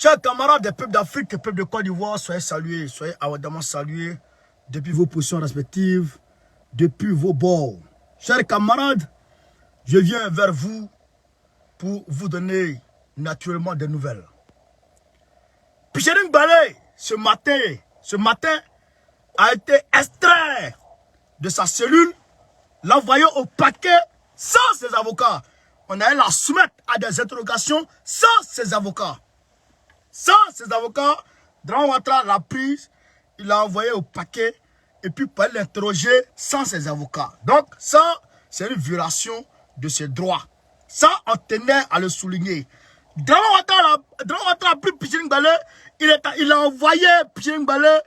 Chers camarades des peuples d'Afrique et peuples de Côte d'Ivoire, soyez salués, soyez ardemment salués depuis vos positions respectives, depuis vos bords. Chers camarades, je viens vers vous pour vous donner naturellement des nouvelles. Pichering Balé, ce matin, a été extrait de sa cellule, l'envoyé au paquet sans ses avocats. On allait la soumettre à des interrogations sans ses avocats. Sans ses avocats, Dramane Ouattara l'a prise, il l'a envoyé au paquet et puis pour l'interroger sans ses avocats. Donc ça, c'est une violation de ses droits. Ça, on tenait à le souligner. Dramane Ouattara a pris Pichering Balé, il a envoyé Pichering Balé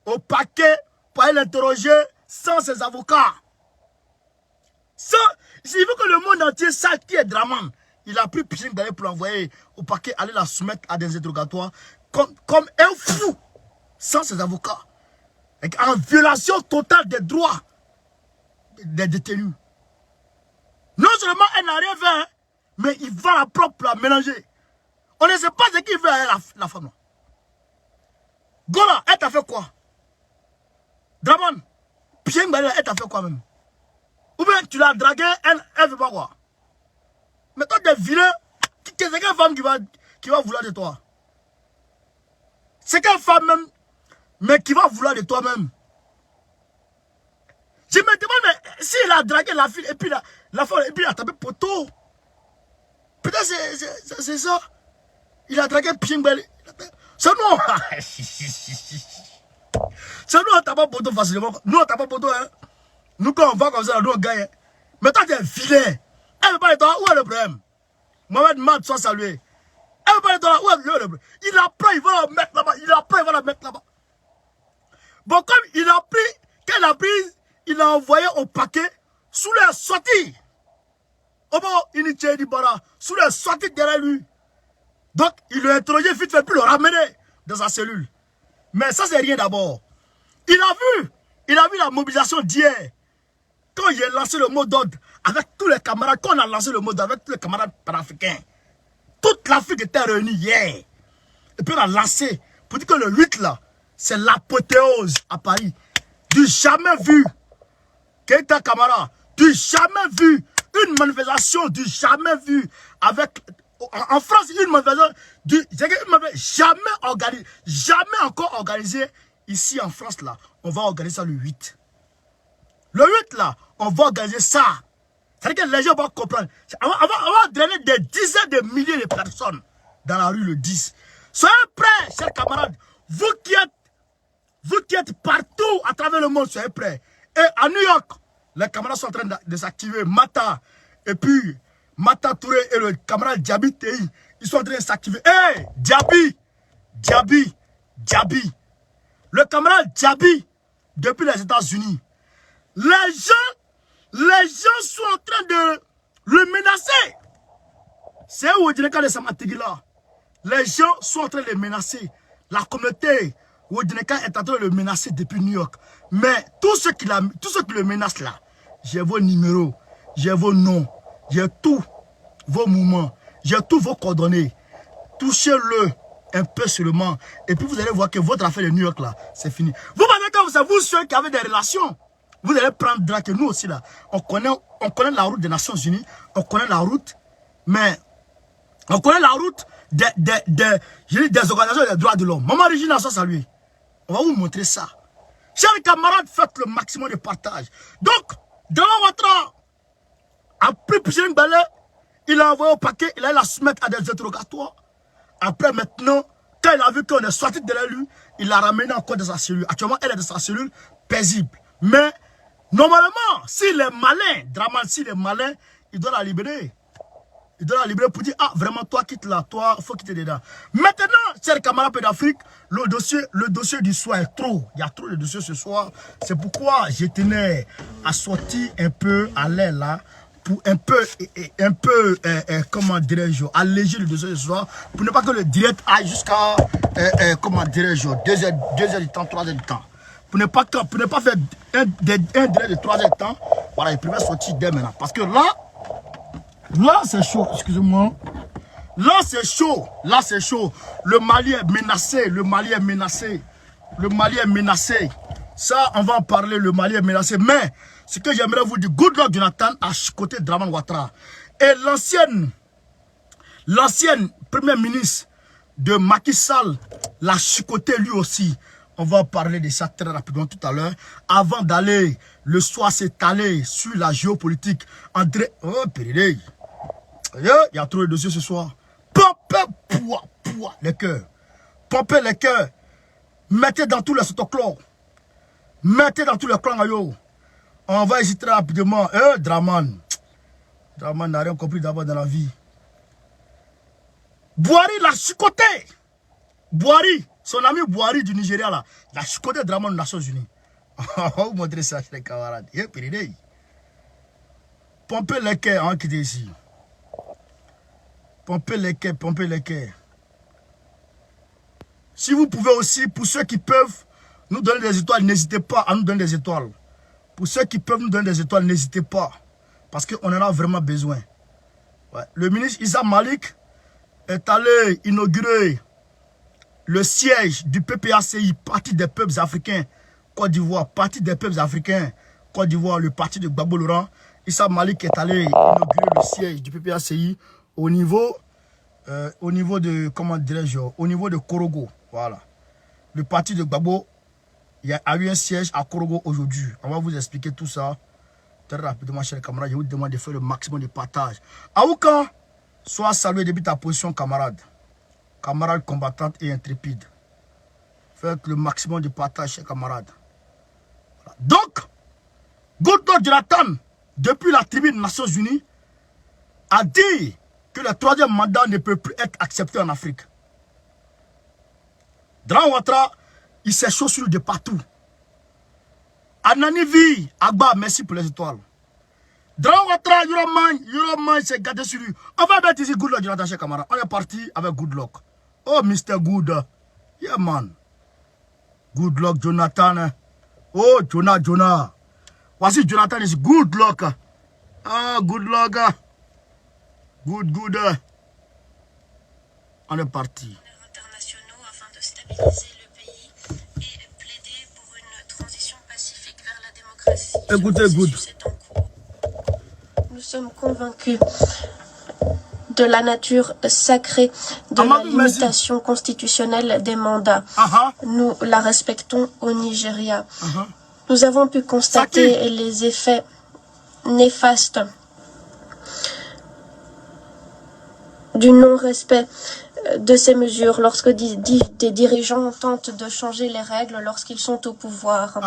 au paquet pour l'interroger sans ses avocats. Ça, il veut que le monde entier sache qui est Dramane. Il a pris Pichering Balé pour l'envoyer au paquet, aller la soumettre à des interrogatoires comme un fou, sans ses avocats. En violation totale des droits des détenus. Non seulement elle n'a rien fait, hein, mais il va la propre la mélanger. On ne sait pas ce qu'il veut avec la femme. Gola, elle t'a fait quoi? Dramane, Pichering Balé, elle t'a fait quoi même? Ou bien tu l'as dragué, elle ne veut pas quoi? Mais toi, tu es vilain. C'est quelle femme qui va vouloir de toi? C'est quelle femme même, mais qui va vouloir de toi-même? Je me demande, mais s'il a dragué la fille, et puis la femme, et puis il a tapé poteau. Peut-être c'est ça. Il a dragué Pichering Balé. C'est nous. C'est nous, on tape pas poteau facilement. Nous, on tape pas poteau, hein. Nous, quand on va comme ça, nous, on gagne. Mais toi, tu es vilain. Elle veut pas de toi, où est le problème? Mohamed Mad, soit salué. Elle veut pas de toi, où est le problème? Il apprend, il va la mettre là-bas. Il apprend, il va la mettre là-bas. Bon, comme il a pris, qu'elle a prise, il l'a envoyé au paquet sous les sorties. Au bon, Iniché Dibara, sous les sorties derrière lui. Donc, il l'a interrogé vite fait, puis le ramener dans sa cellule. Mais ça, c'est rien d'abord. Il a vu la mobilisation d'hier. Quand il a lancé le mot d'ordre avec tous les camarades, quand on a lancé le mot d'ordre avec tous les camarades panafricains, toute l'Afrique était réunie hier. Et puis on a lancé, pour dire que le 8 là, c'est l'apothéose à Paris. Du jamais vu, Keita Camara, du jamais vu, une manifestation du jamais vu, avec, en France, une manifestation, jamais encore organisée, ici en France là, on va organiser ça le 8. Le 8 là, on va organiser ça. C'est-à-dire que les gens vont comprendre. On va drainer des dizaines de milliers de personnes dans la rue le 10. Soyez prêts, chers camarades. Vous qui êtes partout à travers le monde, soyez prêts. Et à New York, les camarades sont en train de s'activer. Mata, et puis Mata Touré et le camarade Djabi Tei, ils sont en train de s'activer. Hé, Djabi. Le camarade Djabi, depuis les États-Unis, les gens sont en train de le menacer. C'est où Ouedineka de Samatigui là. Les gens sont en train de le menacer. La communauté Ouedineka est en train de le menacer depuis New York. Mais tous ceux qui le menacent là, j'ai vos numéros, j'ai vos noms, j'ai tous vos mouvements, j'ai tous vos coordonnées. Touchez-le un peu seulement. Et puis vous allez voir que votre affaire de New York là, c'est fini. Vous m'avez quand vous ceux qui avez des relations. Vous allez prendre Drake, nous aussi là. On connaît la route des Nations Unies, on connaît la route, mais on connaît la route des organisations des droits de l'homme. Maman Regina, ça salut. On va vous montrer ça. Chers camarades, faites le maximum de partage. Donc, Dramane Ouattara a pris Pichering Balé, il l'a envoyé au paquet, il a la soumettre à des interrogatoires. Après, maintenant, quand il a vu qu'on est sorti de lui, il l'a ramené encore dans sa cellule. Actuellement, elle est dans sa cellule paisible. Mais, normalement, s'il est malin, Dramane, s'il est malin, il doit la libérer. Il doit la libérer pour dire, ah, vraiment, toi, quitte là, toi, il faut quitter dedans. Maintenant, chers camarades d'Afrique, le dossier du soir est trop. Il y a trop de dossiers ce soir. C'est pourquoi je tenais à sortir un peu à l'air là, pour un peu, comment dirais-je, alléger le dossier ce soir, pour ne pas que le direct aille jusqu'à, comment dirais-je, 2h du temps, 3h du temps. Pour ne pas faire un délai de 3 heures de temps, voilà, il préfère sortir dès maintenant. Parce que là c'est chaud, excusez-moi. Là, c'est chaud. Là, c'est chaud. Le Mali est menacé. Le Mali est menacé. Le Mali est menacé. Ça, on va en parler. Le Mali est menacé. Mais, ce que j'aimerais vous dire, Goodluck Jonathan a chicoté Dramane Ouattara. Et l'ancienne première ministre de Macky Sall l'a chicoté lui aussi. On va parler de ça très rapidement tout à l'heure. Avant d'aller, le soir s'étaler sur la géopolitique. André... Oh, Périlé. Il y a trop de dossiers ce soir. Pompez les cœurs. Pompez les cœurs. Mettez dans tous les autoclores. Mettez dans tous les clans. On va hésiter rapidement. Dramane. Dramane n'a rien compris d'abord dans la vie. Boari l'a chicoté. Boari, son ami Boari du Nigeria là, l'a chicoté Dramane aux Nations Unies. On va vous montrer ça, les camarades. Pompez les cœurs, hein, qui est ici. Pompez les cœurs, pompez les cœurs. Si vous pouvez aussi, pour ceux qui peuvent nous donner des étoiles, n'hésitez pas à nous donner des étoiles. Pour ceux qui peuvent nous donner des étoiles, n'hésitez pas. Parce qu'on en a vraiment besoin. Ouais. Le ministre Issa Malik est allé inaugurer le siège du PPACI, Parti des peuples africains, Côte d'Ivoire, Parti des peuples africains, Côte d'Ivoire, le parti de Gbagbo Laurent. Issa Malik est allé inaugurer le siège du PPACI au niveau de, comment dirais-je, au niveau de Korogo. Voilà. Le parti de Gbagbo, il y a eu un siège à Korogo aujourd'hui. On va vous expliquer tout ça très rapidement, chers camarades. Je vous demande de faire le maximum de partage. Aouka, sois salué depuis ta position, camarade. Camarade combattante et intrépide. Faites le maximum de partage, chers camarades. Voilà. Donc, Goodluck Jonathan, depuis la tribune des Nations Unies, a dit que le troisième mandat ne peut plus être accepté en Afrique. Dramane Ouattara, il s'est chaud sur lui de partout. Ananivi, Agba, merci pour les étoiles. Dramane Ouattara, Yoroman, s'est gâté sur lui. On va mettre ici Goodluck Jonathan, chers camarades. On est parti avec Goodluck. Oh, Mr. Good. Yeah, man. Goodluck Jonathan. Oh, Jonah. Voici Jonathan is Goodluck. Ah, Goodluck. Good. On est parti. Internationaux afin de stabiliser le pays et plaider pour une transition pacifique vers la démocratie. Écoutez, Good. Nous sommes convaincus de la nature sacrée de la limitation constitutionnelle des mandats. Nous la respectons au Nigeria. Nous avons pu constater les effets néfastes du non-respect de ces mesures lorsque des dirigeants tentent de changer les règles lorsqu'ils sont au pouvoir.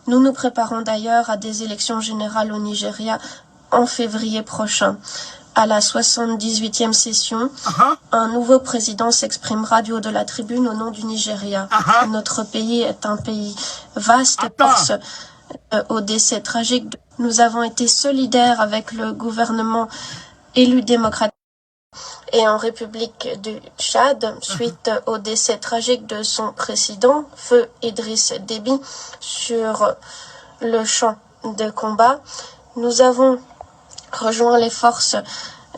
Nous nous préparons d'ailleurs à des élections générales au Nigeria en février prochain. À la 78e session, un nouveau président s'exprimera du haut de la tribune au nom du Nigeria. Notre pays est un pays vaste. Au décès tragique, nous avons été solidaires avec le gouvernement élu démocratique et en République du Tchad, suite au décès tragique de son président, Feu Idriss Déby, sur le champ de combat. Nous avons rejoint les forces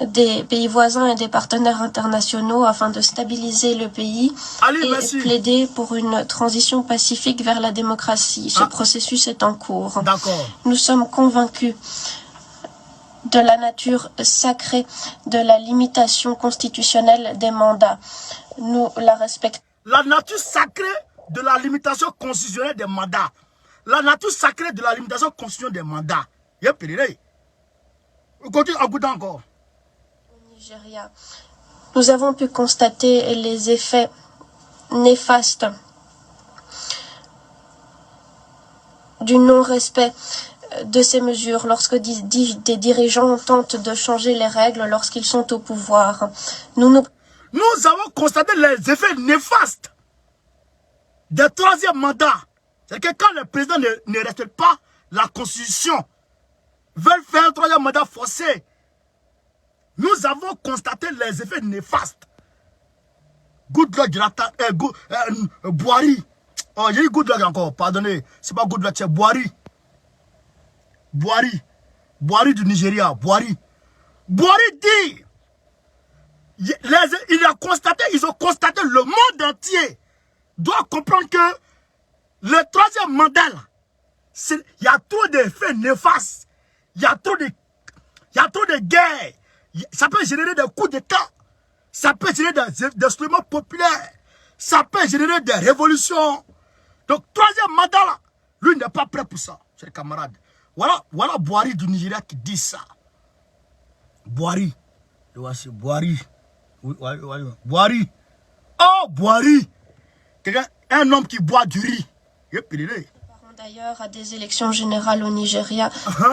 des pays voisins et des partenaires internationaux afin de stabiliser le pays et plaider pour une transition pacifique vers la démocratie. Ce processus est en cours. Nous sommes convaincus de la nature sacrée de la limitation constitutionnelle des mandats. Nous la respectons. La nature sacrée de la limitation constitutionnelle des mandats. La nature sacrée de la limitation constitutionnelle des mandats. Continue à goûter encore. Au Nigeria, nous avons pu constater les effets néfastes du non-respect de ces mesures lorsque des dirigeants tentent de changer les règles lorsqu'ils sont au pouvoir. Nous avons constaté les effets néfastes des troisième mandats. C'est que quand le président ne respecte pas la constitution, veulent faire un troisième mandat forcé, nous avons constaté les effets néfastes. Goodluck Jonathan, Boari. Oh, j'ai dit Goodluck encore, pardonnez. C'est pas Goodluck, c'est Boari. Boari du Nigeria, Boari dit ils ont constaté, le monde entier doit comprendre que le troisième mandat, il y a trop d'effets néfastes, il y a trop de guerres, ça peut générer des coups d'État, ça peut générer des soulèvements populaires, ça peut générer des révolutions. Donc, troisième mandat, là, lui n'est pas prêt pour ça, chers camarades. Voilà Buhari du Nigeria qui dit ça. Buhari. Voici Buhari. Buhari. Oh, Buhari. Un homme qui boit du riz. D'ailleurs à des élections générales au Nigeria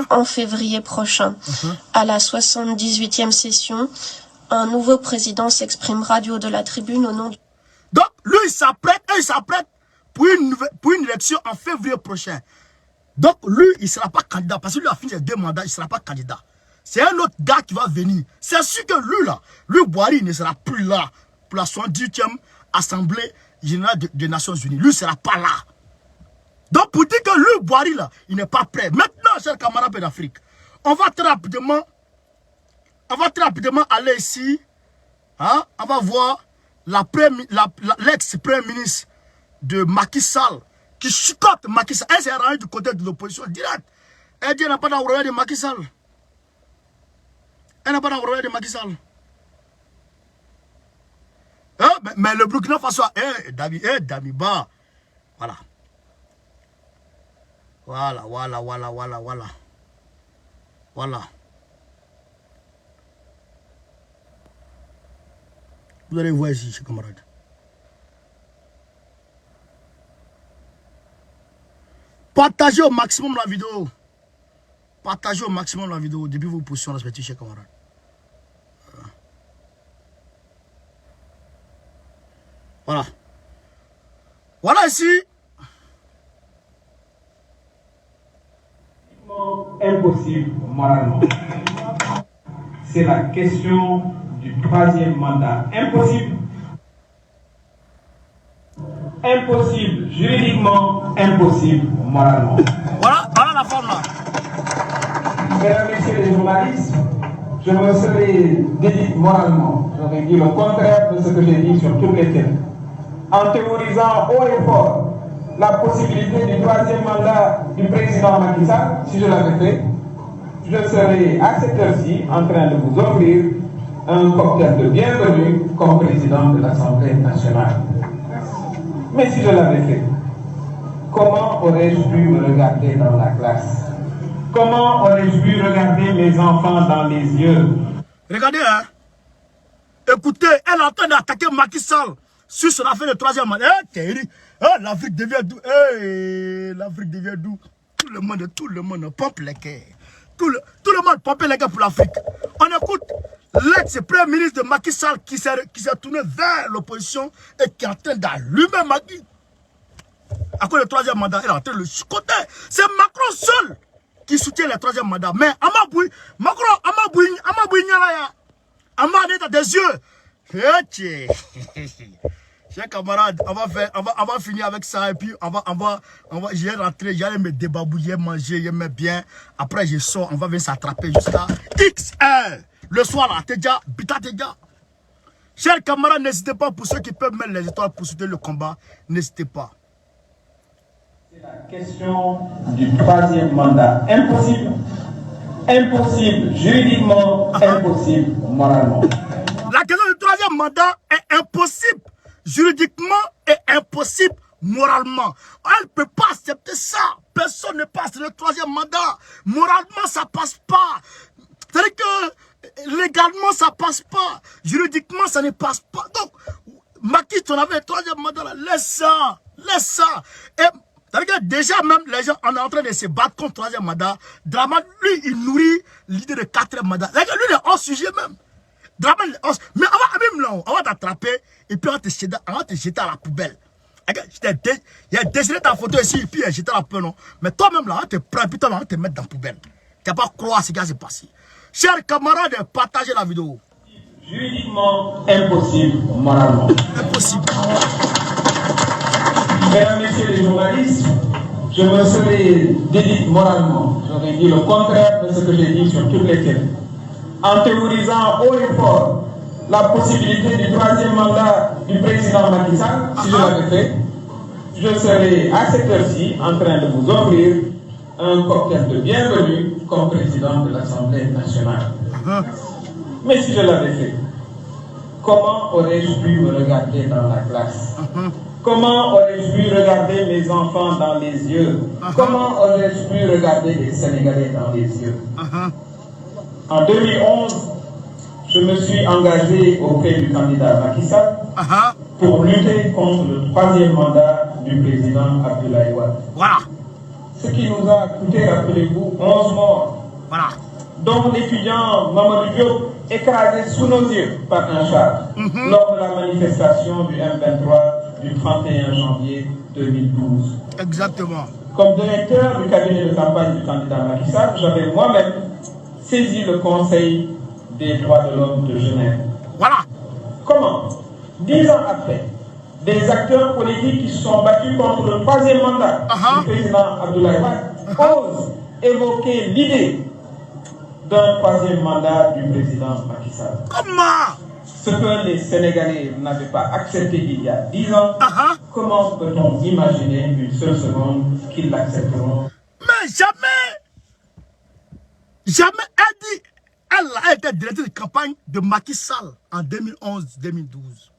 en février prochain. À la 78e session, un nouveau président s'exprimera du haut de la tribune au nom du... Donc, lui, il s'apprête pour une élection en février prochain. Donc, lui, il ne sera pas candidat. Parce que lui a fini ses 2 mandats, il ne sera pas candidat. C'est un autre gars qui va venir. C'est sûr que lui, là, lui, Buhari, ne sera plus là pour la 78e Assemblée Générale des Nations Unies. Lui ne sera pas là. Donc, pour dire que lui, Buhari, là, il n'est pas prêt. Maintenant, chers camarades d'Afrique, on va très rapidement aller ici. Hein, on va voir l'ex-premier ministre de Macky Sall qui chicote Macky Sall. Elle s'est rendue du côté de l'opposition direct. Elle dit qu'elle n'a pas d'envoyé de Macky Sall. Elle n'a pas d'envoyé de Macky Sall. Mais le Burkina Faso, Damiba. Voilà. Voilà. Vous allez voir ici, chers camarades. Partagez au maximum la vidéo. Partagez au maximum la vidéo depuis vos positions respectives, chers camarades. Voilà. Voilà ici. Impossible moralement. C'est la question du troisième mandat. Impossible. Impossible juridiquement, impossible moralement. Voilà la forme là. Mesdames, Messieurs les journalistes, je me serais dédié moralement. J'aurais dit le contraire de ce que j'ai dit sur toutes les télés. En théorisant haut et fort la possibilité du troisième mandat du président Macky Sall, si je l'avais fait, je serais à cette heure-ci en train de vous offrir un cocktail de bienvenue comme président de l'Assemblée nationale. Mais si je l'avais fait, comment aurais-je pu me regarder dans la classe? Comment aurais-je pu regarder mes enfants dans les yeux? Regardez, hein. Écoutez, elle est en train d'attaquer Macky Sall sur son affaire de troisième mandat. L'Afrique devient doux. L'Afrique devient doux. Tout le monde pompe les cœurs. Tout le monde pompe les cœurs pour l'Afrique. On écoute l'ex-premier ministre de Macky Sall qui s'est tourné vers l'opposition et qui est en train d'allumer Macky. À cause du troisième mandat, il est en train de le chicoter. C'est Macron seul qui soutient le troisième mandat. Mais Macron, Amabouy, des yeux. Chers camarades, on va finir avec ça et puis j'ai rentré, j'allais me débabouiller, manger, j'aimais bien. Après je sors, on va venir s'attraper jusqu'à XL. Le soir là, t'es déjà, bita t'es déjà. Chers camarades, n'hésitez pas, pour ceux qui peuvent mettre les étoiles pour soutenir le combat, n'hésitez pas. C'est la question du troisième mandat. Impossible. Impossible juridiquement, impossible moralement. La question du troisième mandat est impossible juridiquement et impossible moralement. Elle ne peut pas accepter ça. Personne ne passe le troisième mandat. Moralement, ça ne passe pas. C'est-à-dire que légalement, ça ne passe pas. Juridiquement, ça ne passe pas. Donc, Macky, tu avais le troisième mandat là. Laisse ça. Laisse ça. Et c'est-à-dire que déjà, même les gens, on est en train de se battre contre le troisième mandat. Draman, lui, il nourrit l'idée de quatrième mandat. Lui, il est hors sujet même. Draman, mais on va t'attraper et puis on va te jeter à la poubelle. Il a dessiné ta photo ici et puis il a jeté à la poubelle, non. Mais toi-même là, on te prend et puis toi-même on va te mettre dans la poubelle. Tu n'as pas croire ce qui s'est passé. Chers camarades, partagez la vidéo. Juridiquement impossible, moralement. Impossible. Mesdames, Messieurs les journalistes, je me serais dédié moralement. J'aurais dit le contraire de ce que j'ai dit sur toutes les télés. En théorisant haut et fort la possibilité du troisième mandat du président Macky Sall, si je l'avais fait, je serais à cette heure-ci en train de vous offrir un cocktail de bienvenue comme président de l'Assemblée nationale. Mais si je l'avais fait, comment aurais-je pu me regarder dans la classe? Comment aurais-je pu regarder mes enfants dans les yeux? Comment aurais-je pu regarder les Sénégalais dans les yeux? En 2011, je me suis engagé auprès du candidat Macky Sall pour lutter contre le troisième mandat du président Abdoulaye Wade. Voilà. Ce qui nous a coûté, rappelez-vous, 11 morts. Voilà. Dont l'étudiant Mamadou Diop écrasé sous nos yeux par un char lors de la manifestation du M23 du 31 janvier 2012. Exactement. Comme directeur du cabinet de campagne du candidat Macky Sall, j'avais moi-même saisi le Conseil des droits de l'homme de Genève. Voilà. Comment, 10 ans après, des acteurs politiques qui se sont battus contre le troisième mandat du président Abdoulaye Wade osent évoquer l'idée d'un troisième mandat du président Macky Sall. Comment? Ce que les Sénégalais n'avaient pas accepté il y a 10 ans, comment peut-on imaginer une seule seconde qu'ils l'accepteront? Mais jamais elle a été directrice de campagne de Macky Sall en 2011-2012.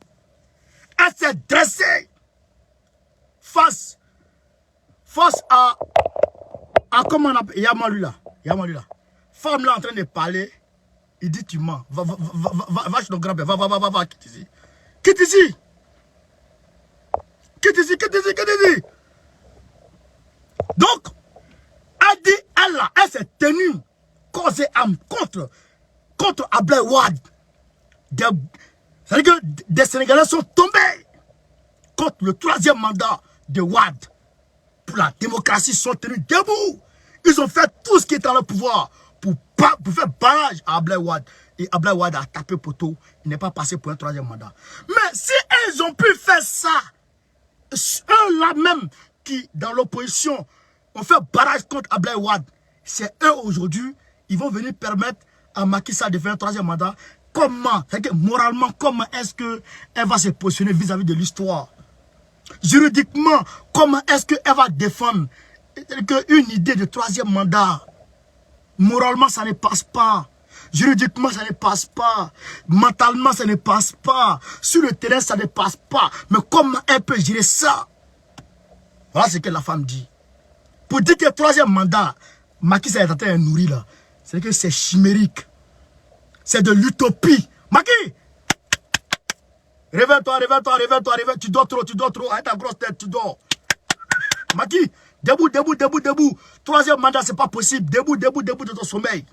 Elle s'est dressée face à comment on appelle, Yamalu là. Femme là en train de parler, il dit tu mens, va chez ton grand-père, va, quitte ici. Quitte ici. Donc, elle s'est tenue cause et âme contre Abdoulaye Wade. C'est-à-dire que des Sénégalais sont tombés contre le troisième mandat de Wade. Pour la démocratie, ils sont tenus debout. Ils ont fait tout ce qui est dans leur pouvoir pour faire barrage à Abdoulaye Wade. Et Abdoulaye Wade a tapé poteau. Il n'est pas passé pour un troisième mandat. Mais si ils ont pu faire ça, eux-là même qui, dans l'opposition, ont fait barrage contre Abdoulaye Wade, c'est eux aujourd'hui, ils vont venir permettre à Macky Sall de faire un troisième mandat. Comment, c'est-à-dire que moralement, comment est-ce qu'elle va se positionner vis-à-vis de l'histoire? Juridiquement, comment est-ce qu'elle va défendre une idée de troisième mandat? Moralement, ça ne passe pas. Juridiquement, ça ne passe pas. Mentalement, ça ne passe pas. Sur le terrain, ça ne passe pas. Mais comment elle peut gérer ça? Voilà ce que la femme dit. Pour dire que le troisième mandat, Macky Sall est en train de nourrir là, c'est que c'est chimérique. C'est de l'utopie. Macky, réveille-toi. Tu dors trop. Avec ta grosse tête, tu dors. Macky, debout. Troisième mandat, c'est pas possible. Debout de ton sommeil.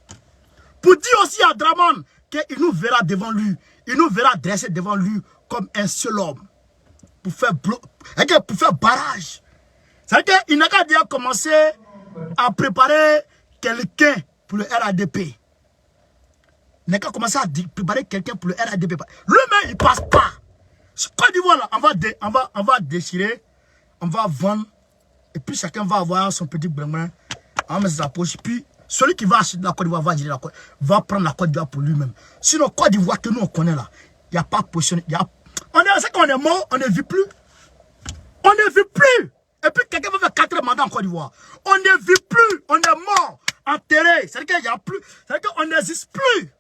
Pour dire aussi à Draman qu'il nous verra devant lui. Il nous verra dressé devant lui comme un seul homme. Pour faire barrage. C'est-à-dire qu'il n'a qu'à déjà commencer à préparer quelqu'un pour le RADP. Il n'a qu'à commencer à préparer quelqu'un pour le RADP. Lui-même, il ne passe pas. Côte d'Ivoire, là, on va déchirer, on va vendre, et puis chacun va avoir son petit brin, on va mettre sa poche, puis celui qui va acheter la Côte d'Ivoire va prendre la Côte d'Ivoire pour lui-même. Sinon, Côte d'Ivoire que nous on connaît là, il n'y a pas positionné. C'est qu'on est mort, on ne vit plus. On ne vit plus. Et puis quelqu'un va faire 4 mandats en Côte d'Ivoire. On ne vit plus, on est mort, enterré. C'est-à-dire qu'il n'y a plus, c'est-à-dire qu'on n'existe plus.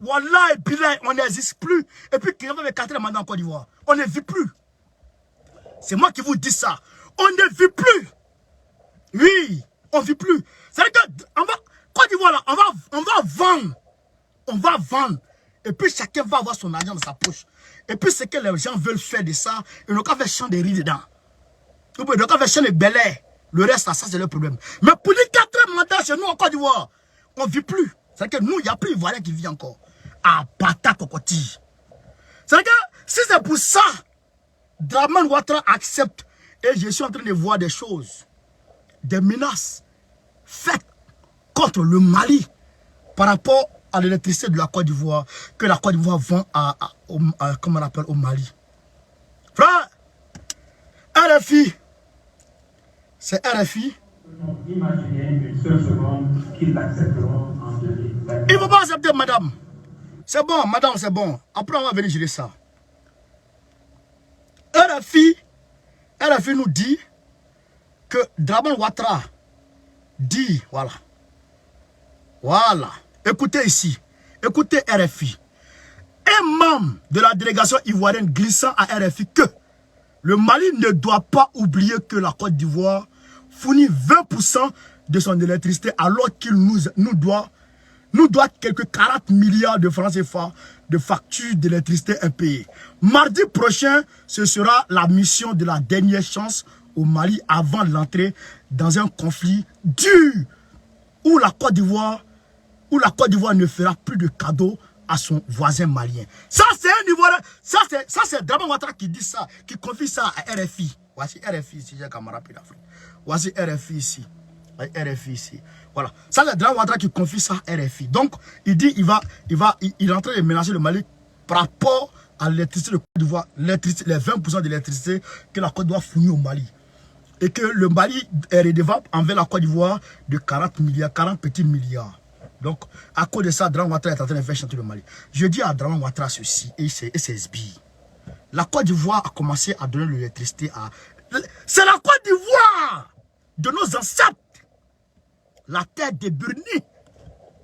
Wallah et Bilay, on n'existe plus. Et puis quelqu'un va faire 4 mandats en Côte d'Ivoire. On ne vit plus. C'est moi qui vous dis ça. On ne vit plus. Oui, on ne vit plus. C'est-à-dire que Côte d'Ivoire là, on va vendre. On va vendre. Et puis chacun va avoir son argent dans sa poche. Et puis ce que les gens veulent faire de ça, ils n'ont qu'à faire champ de riz dedans. Ils n'ont qu'à faire champ de Bel Air. Le reste, ça c'est le problème. Mais pour les 4 mandats chez nous en Côte d'Ivoire, on ne vit plus. C'est-à-dire que nous, il n'y a plus d'Ivoiriens qui vivent encore. À Bata Kokoti. C'est-à-dire que si c'est pour ça, Draman Ouattara accepte. Et je suis en train de voir des choses, des menaces faites contre le Mali par rapport à l'électricité de la Côte d'Ivoire, que la Côte d'Ivoire vend comment on appelle, au Mali. Frère, RFI, c'est RFI. Imaginez une seule seconde qu'ils l'accepteront en 2020. Il ne faut pas accepter, madame. C'est bon, madame, c'est bon. Après, on va venir gérer ça. RFI nous dit que Dramane Ouattara dit, voilà. Voilà. Écoutez ici. Écoutez RFI. Un membre de la délégation ivoirienne glissant à RFI que le Mali ne doit pas oublier que la Côte d'Ivoire fournit 20% de son électricité alors qu'il nous doit quelques 40 milliards de francs CFA de factures d'électricité impayées. Mardi prochain, ce sera la mission de la dernière chance au Mali avant l'entrée dans un conflit dur où la Côte d'Ivoire ne fera plus de cadeaux à son voisin malien. Ça, c'est un Ivoirien. Ça, c'est Dramane Ouattara qui dit ça, qui confie ça à RFI. Voici RFI ici, j'ai camarade d'Afrique. Voici RFI ici. RFI ici. Voilà. Ça, c'est Dramane Ouattara qui confie ça à RFI. Donc, il dit il est en train de menacer le Mali par rapport à l'électricité de Côte d'Ivoire, les 20% d'électricité que la Côte d'Ivoire fournit au Mali. Et que le Mali est redevable envers la Côte d'Ivoire de 40 petits milliards. Donc, à cause de ça, Dramane Ouattara est en train de faire chanter le Mali. Je dis à Dramane Ouattara ceci, et ses SBI. La Côte d'Ivoire a commencé à donner l'électricité à... C'est la Côte d'Ivoire de nos ancêtres. La terre des Burnis.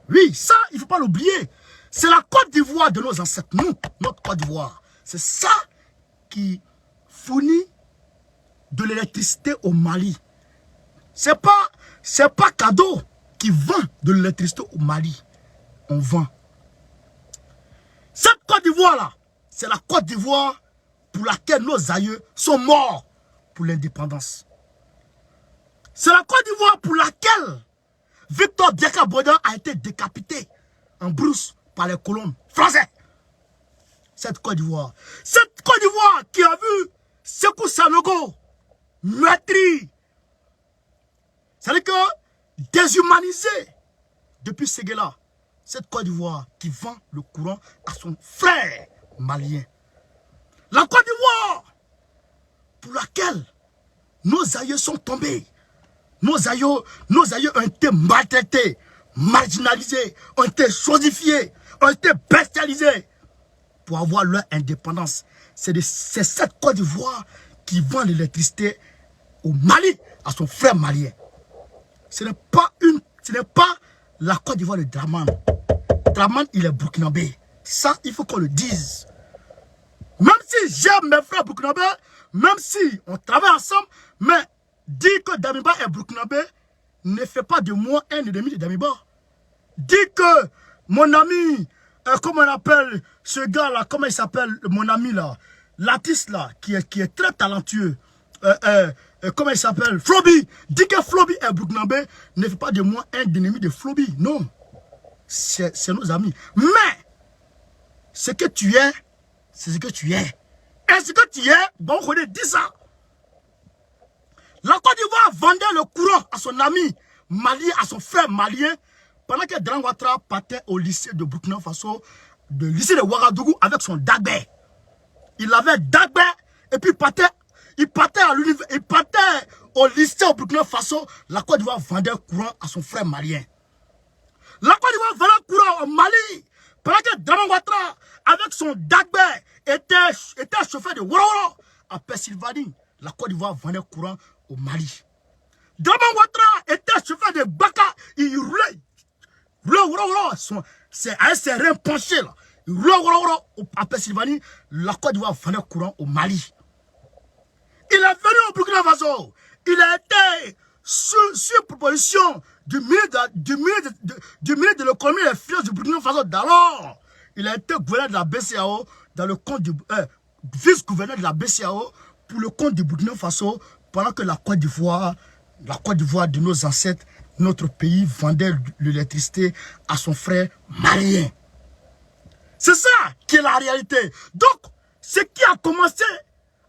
Oui, ça, il ne faut pas l'oublier. C'est la Côte d'Ivoire de nos ancêtres. Nous, notre Côte d'Ivoire. C'est ça qui fournit de l'électricité au Mali. C'est pas cadeau qui vend de l'électricité au Mali. On vend. Cette Côte d'Ivoire-là, c'est la Côte d'Ivoire pour laquelle nos aïeux sont morts pour l'indépendance. C'est la Côte d'Ivoire pour laquelle Victor Biaka-Bodan a été décapité en brousse par les colons français. Cette Côte d'Ivoire. Cette Côte d'Ivoire qui a vu Sékou Sanogo meurtri. C'est-à-dire que déshumanisé depuis Séguéla. Cette Côte d'Ivoire qui vend le courant à son frère malien. La Côte d'Ivoire pour laquelle nos aïeux sont tombés. Nos aïeux ont été maltraités, marginalisés, ont été chosifiés, ont été bestialisés pour avoir leur indépendance. C'est cette Côte d'Ivoire qui vend l'électricité au Mali, à son frère malien. Ce n'est pas la Côte d'Ivoire de Dramane. Dramane, il est burkinabé. Ça, il faut qu'on le dise. Même si j'aime mes frères burkinabés, même si on travaille ensemble, mais dire que Damiba est burkinabé ne fait pas de moi un ennemi de Damiba. Dire que mon ami, comment on appelle ce gars-là, comment il s'appelle, mon ami là, l'artiste là, qui est très talentueux, comment il s'appelle, Floby. Dire que Floby est burkinabé ne fait pas de moi un ennemi de Floby. Non. C'est nos amis. Mais, ce que tu es, c'est ce que tu es. Et ce que tu es, bon, on dit ça. La Côte d'Ivoire vendait le courant à son ami malien, à son frère malien, pendant que Dramane Ouattara partait au lycée de Burkina Faso, le lycée de Ouagadougou avec son Dagbé. Il avait Dagbé et puis il partait au lycée au Burkina Faso. La Côte d'Ivoire vendait le courant à son frère malien. La Côte d'Ivoire vendait le courant au Mali, pendant que Dramane Ouattara avec son Dagbé était chauffeur de Woro à Pennsylvanie. La Côte d'Ivoire vendait le courant au Mali. Dramane Ouattara était chauffeur de Baka. Il roulait. C'est avec ses reins penchés là. Il roulait à Pennsylvanie. La Côte d'Ivoire vendait le courant au Mali. Il est venu au Burkina Faso. Il a été sur proposition du ministre de l'économie et des finances du Burkina Faso d'alors. Il a été gouverneur de la BCAO dans le compte du vice-gouverneur de la BCAO pour le compte du Burkina Faso pendant que la Côte d'Ivoire de nos ancêtres, notre pays vendait l'électricité à son frère malien. C'est ça qui est la réalité. Donc, ce qui a commencé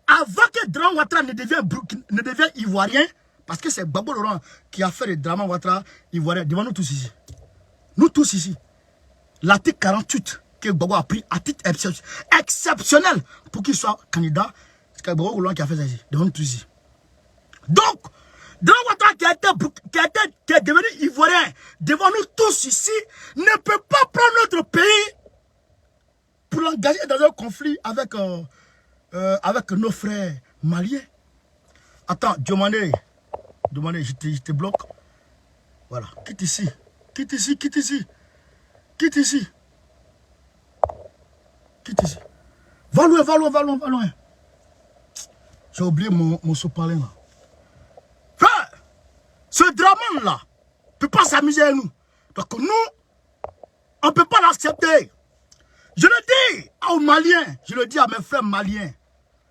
avant que Dramane Ouattara ne devienne ivoirien, parce que c'est Gbagbo Laurent qui a fait de Dramane Ouattara ivoirien, devant nous tous ici. Nous tous ici. L'article 48 que Gbagbo a pris à titre exceptionnel pour qu'il soit candidat, c'est Gbagbo Laurent qui a fait ça ici, devant nous tous ici. Donc, Dramane Ouattara qui est devenu ivoirien devant nous tous ici ne peut pas prendre notre pays pour l'engager dans un conflit avec, avec nos frères maliens. Attends, demandez, je te bloque. Voilà, quitte ici. Quitte ici, quitte ici. Quitte ici. Quitte ici. Va loin, va loin, va loin, va loin. J'ai oublié mon sous-parler là. Frère, ce drame là ne peut pas s'amuser à nous. Donc nous, on ne peut pas l'accepter. Je le dis aux Maliens, je le dis à mes frères maliens,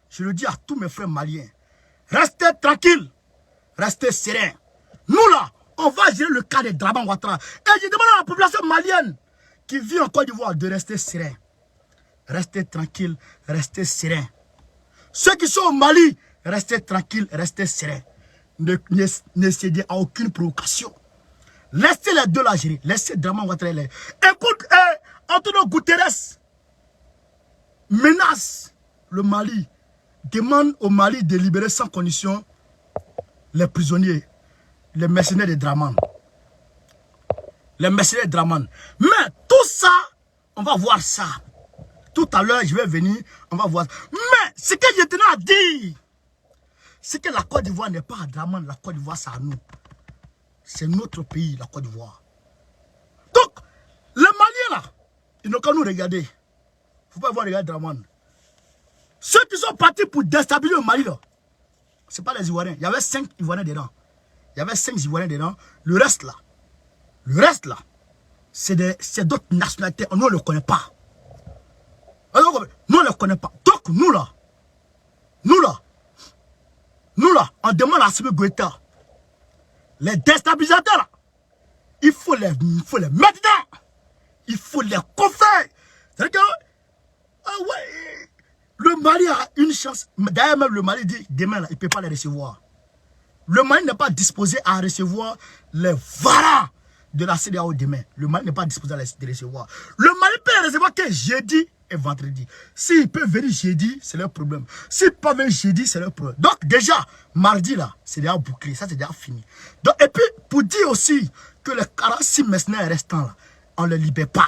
je le dis à tous mes frères maliens. Restez tranquilles, restez sereins. Nous là, on va gérer le cas de Draman Ouattara. Et je demande à la population malienne qui vit en Côte d'Ivoire de rester serein. Restez tranquilles, restez sereins. Ceux qui sont au Mali, restez tranquilles, restez sereins. Ne cédez à aucune provocation. Laissez les deux là gérer. Laissez Draman Ouattara. Écoute, Antonio Guterres menace le Mali. Demande au Mali de libérer sans condition les prisonniers, les mercenaires de Draman. Les mercenaires de Draman. Mais tout ça, on va voir ça. Tout à l'heure, je vais venir, on va voir. Mais ce que je tenais à dire, c'est que la Côte d'Ivoire n'est pas à Draman, la Côte d'Ivoire c'est à nous. C'est notre pays, la Côte d'Ivoire. Donc, les Maliens là, ils n'ont qu'à nous regarder. Il ne faut pas voir regarder Draman. Ceux qui sont partis pour déstabiliser le Mali là, ce n'est pas les Ivoiriens. Il y avait 5 Ivoiriens dedans. Il y avait 5 Ivoiriens dedans. Le reste là, c'est d'autres nationalités. Nous, on ne le connaît pas. Nous, on ne le connaît pas. Donc, nous là, on demande à Assimi Goïta, les déstabilisateurs là, il faut les mettre dedans. Il faut les coffrer. C'est-à-dire que, ouais, le Mali a une chance. D'ailleurs, même le Mali dit, demain là, il ne peut pas les recevoir. Le Mali n'est pas disposé à recevoir les varans de la CEDEAO demain. Le Mali n'est pas disposé à les recevoir. Le Mali peut les recevoir que jeudi et vendredi. S'ils peuvent venir jeudi, c'est leur problème. S'ils peuvent venir jeudi, c'est leur problème. Donc déjà, mardi là, c'est déjà bouclé. Ça, c'est déjà fini. Donc, et puis, pour dire aussi que les 46 mercenaires restants là, on ne les libère pas.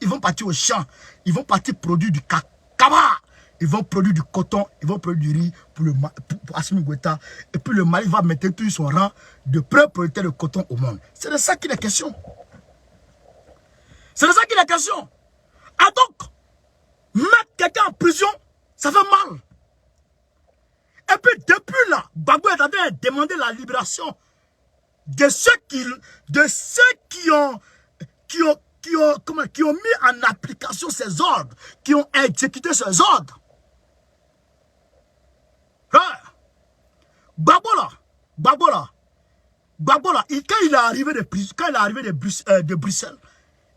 Ils vont partir au champ. Ils vont partir produire du cacao. Ils vont produire du coton. Ils vont produire du riz pour Assimi Goïta. Et puis le Mali va mettre tout son rang de premier producteur de coton au monde. C'est de ça qu'il est question. C'est de ça qu'il est question. Ah donc, mettre quelqu'un en prison, ça fait mal. Et puis depuis là, Gbagbo est en train de demander la libération de ceux qui ont mis en application ces ordres, qui ont exécuté ces ordres. Gbagbo là, quand il est arrivé de Bruxelles,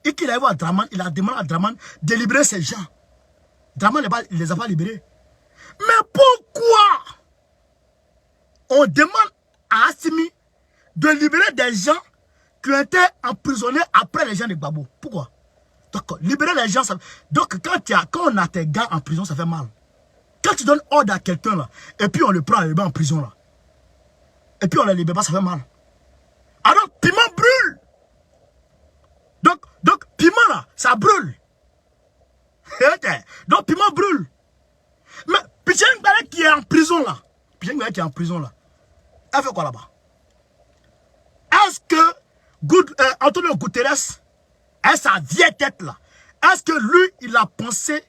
et qu'il est arrivé à Draman, il a demandé à Draman de libérer ces gens. Draman ne les a pas libérés. Mais pourquoi on demande à Assimi de libérer des gens qui ont été emprisonnés après les gens de Gbagbo? Pourquoi? Donc, libérer les gens, ça... Donc, quand on a tes gars en prison, ça fait mal. Quand tu donnes ordre à quelqu'un, là, et puis on le prend en prison, là, et puis on ne le libère pas, ça fait mal. Alors, piment brûle. Donc piment, là, ça brûle. Donc, piment brûle. Mais, Picheng Gbale qui est en prison, là, elle fait quoi là-bas? Est-ce que Antonio Guterres est sa vieille tête là? Est-ce que lui, il a pensé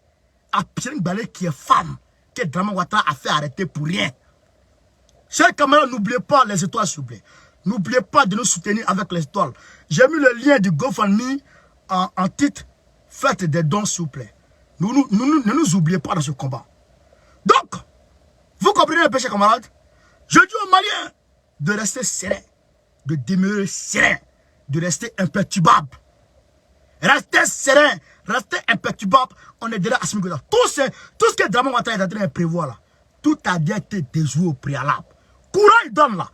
à Picheng Gbale qui est femme, que Draman Ouattara a fait arrêter pour rien? Chers camarades, n'oubliez pas les étoiles, s'il vous plaît. N'oubliez pas de nous soutenir avec les étoiles. J'ai mis le lien du GoFundMe en titre. Faites des dons, s'il vous plaît. Ne nous oubliez pas dans ce combat. Donc, vous comprenez un peu, chers camarades? Je dis aux Maliens de rester serein, de demeurer serein, de rester imperturbable. Restez serein, restez imperturbable. On est déjà à Assimi Goïta. Tout ce que Draman Ouattara est en train de prévoir là, tout a bien été déjoué au préalable. Courant il donne là.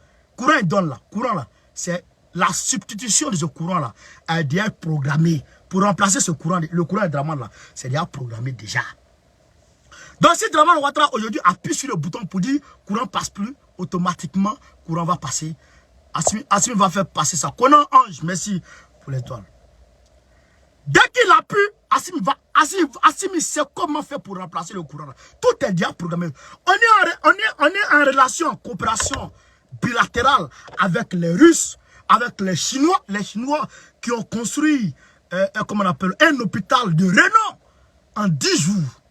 Courant là. C'est la substitution de ce courant là a déjà programmé pour remplacer ce courant, le courant de Draman là. C'est déjà programmé déjà. Donc si Draman Ouattara aujourd'hui appuie sur le bouton pour dire courant passe plus, automatiquement courant va passer. Assimi va faire passer ça. Conan Ange, merci pour l'étoile. Dès qu'il a pu, Assimi sait comment faire pour remplacer le courant. Tout est déjà programmé. On est en relation, en coopération bilatérale avec les Russes, avec les Chinois qui ont construit comment on appelle, un hôpital de renom en 10 jours.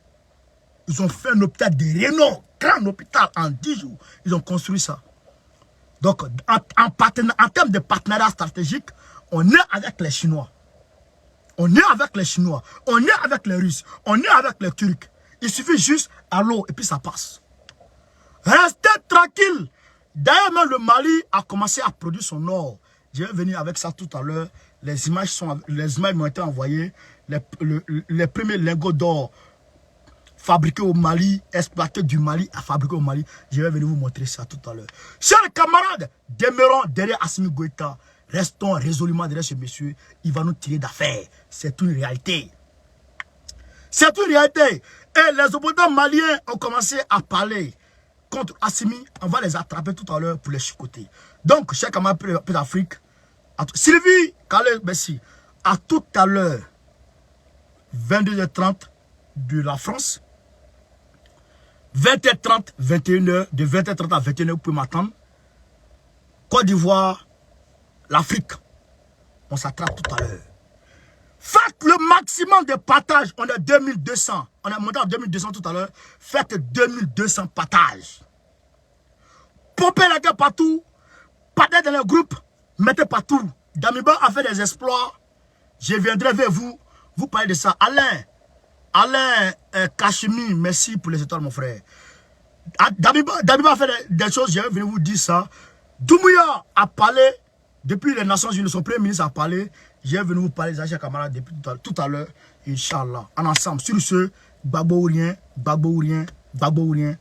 Ils ont fait un hôpital de renom, grand hôpital en 10 jours. Ils ont construit ça. Donc, en termes de partenariat stratégique, on est avec les Chinois. On est avec les Chinois. On est avec les Russes. On est avec les Turcs. Il suffit juste à l'eau et puis ça passe. Restez tranquille. D'ailleurs, même le Mali a commencé à produire son or. Je vais venir avec ça tout à l'heure. Les images m'ont été envoyées. Les premiers lingots d'or fabriqués au Mali, exploités du Mali à fabriquer au Mali. Je vais venir vous montrer ça tout à l'heure. Chers camarades, demeurons derrière Assimi Goïta. Restons résolument derrière ce monsieur. Il va nous tirer d'affaire. C'est une réalité. C'est une réalité. Et les opposants maliens ont commencé à parler contre Assimi. On va les attraper tout à l'heure pour les chicoter. Donc, chers camarades d'Afrique, Sylvie, Calais, merci. À tout à l'heure, 22h30 de la France. 20h30, 21h. De 20h30 à 21h, vous pouvez m'attendre. Côte d'Ivoire. L'Afrique, on s'attrape tout à l'heure. Faites le maximum de partages. On est 2200. On est monté à 2200 tout à l'heure. Faites 2200 partages. Pompez les gars partout. Partez dans le groupe. Mettez partout. Damiba a fait des exploits. Je viendrai vers vous. Vous parlez de ça. Alain Kachimi, merci pour les étoiles, mon frère. Damiba a fait des choses. Je vais venir vous dire ça. Doumbouya a parlé. Depuis les Nations Unies, son premier ministre a parlé. Je vais venir vous parler, chers camarades, depuis tout à l'heure. Inch'Allah. En ensemble. Sur ce, Gbagbo ou rien, Gbagbo ou rien, Gbagbo ou rien.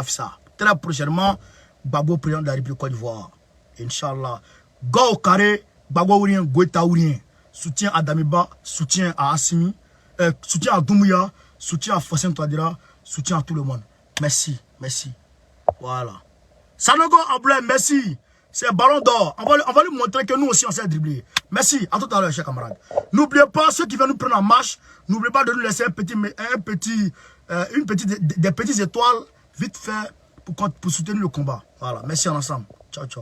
Ça. Très prochainement, Gbagbo président de la République Côte d'Ivoire. Inch'Allah. Go au carré, Gbagbo ou rien, Goïta ou rien. Soutien à Damiba, soutien à Assimi, soutien à Doumbouya, soutien à Fossem Touadéra, soutien à tout le monde. Merci, merci. Voilà. Sanogo Ablaye, merci. C'est un ballon d'or. On va lui montrer que nous aussi on sait dribbler. Merci. À tout à l'heure, chers camarades. N'oubliez pas, ceux qui viennent nous prendre en marche, n'oubliez pas de nous laisser des petites étoiles vite fait pour soutenir le combat. Voilà. Merci en ensemble. Ciao, ciao.